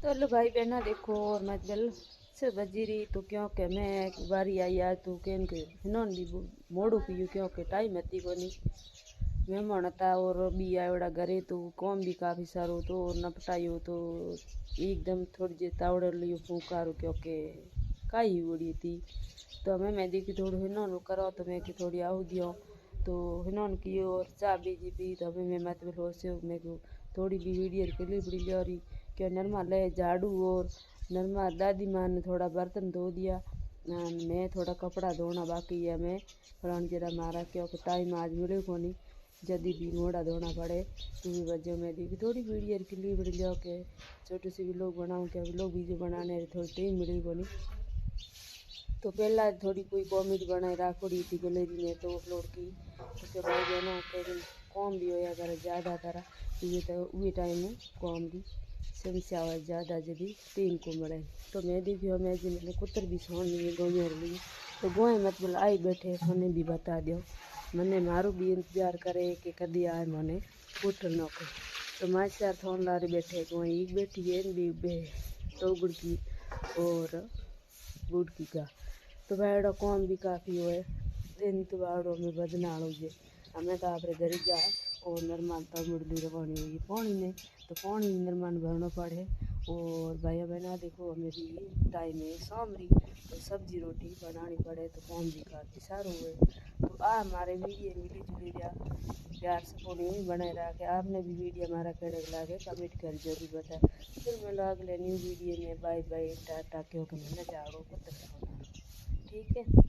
तो हेलो भाई बहना देखो और मैं बेल से बजी रही तो क्योंकि मैं एक बारी आई आज तो केन के हिनोन भी मोड़ू पीयू क्योंकि टाइम हती कोनी मेहमान था और बी आवड़ा घरे तो कॉम भी काफ़ी सारो तो नपटायो तो एकदम थोड़ी जे तावड़ लियो फूकारो क्योंकि काई उड़ी थी तो मैं देखी थोड़ा हिनोन करो तो मैं कि थोड़ी आऊ दियो तो हिनोन की और चाय बीजी पी तो हमें मैं मत बोलो से मैं को थोड़ी भी वीडियो क्लिप ली रही क्या नरमा ले झाड़ू और नरमा दादी माँ ने थोड़ा बर्तन धो दिया मैं थोड़ा कपड़ा धोना बाकी है मैं फलान जरा मारा क्योंकि टाइम आज मिले को नहीं जल्दी भी मोड़ा धोना पड़े तो भी वजह में देखी थोड़ी वीडियो क्लिप लियो के छोटे से भी लोग बनाऊँ क्या लोग वीडियो बनाने थोड़ी टाइम मिली को नहीं तो पहला थोड़ी कोई कॉमेडी बनाई राखोड़ी थी गैलरी में तो अपलोड की तो क्या भाई बहनों के कॉम भी होया करे ज़्यादा तरह तो वही टाइम कॉम भी समस्या हुआ ज़्यादा जदी तीन को मरे तो मैं देखियो मैं जिन कुतर भी सोन लिए गोई रही तो गोए मतलब आई बैठे सोने भी बता दो मने मारू भी इंतजार करे कि कदी आए मने पुट न को तो माचार थोन लारे बैठे गोई एक बैठी है भी बे टोगड़ की और बुड़की का तो भाड़ा कौन भी काफ़ी हुए दिन तो बाड़ों में बदनाड़ हो जे हमें तो आप घर जा और नरमान तो मुरली रवानी हुई पानी में तो पानी नरमान भरना पड़े और भाई बहना देखो हमें भी टाइम है सामरी तो सब्जी रोटी बनानी पड़े तो कौन भी काफ़ी सारो हुए तो आ हमारे वीडियो मिली जुली जा प्यार सपोर्ट यही बनाए रखे आपने भी वीडियो हमारा कड़े लागे कमेंट कर जरूर बताए फिर मिलो अगले न्यू वीडियो में बाय बाय टाटा क्योंकि मैं जाड़ो को ठीक है।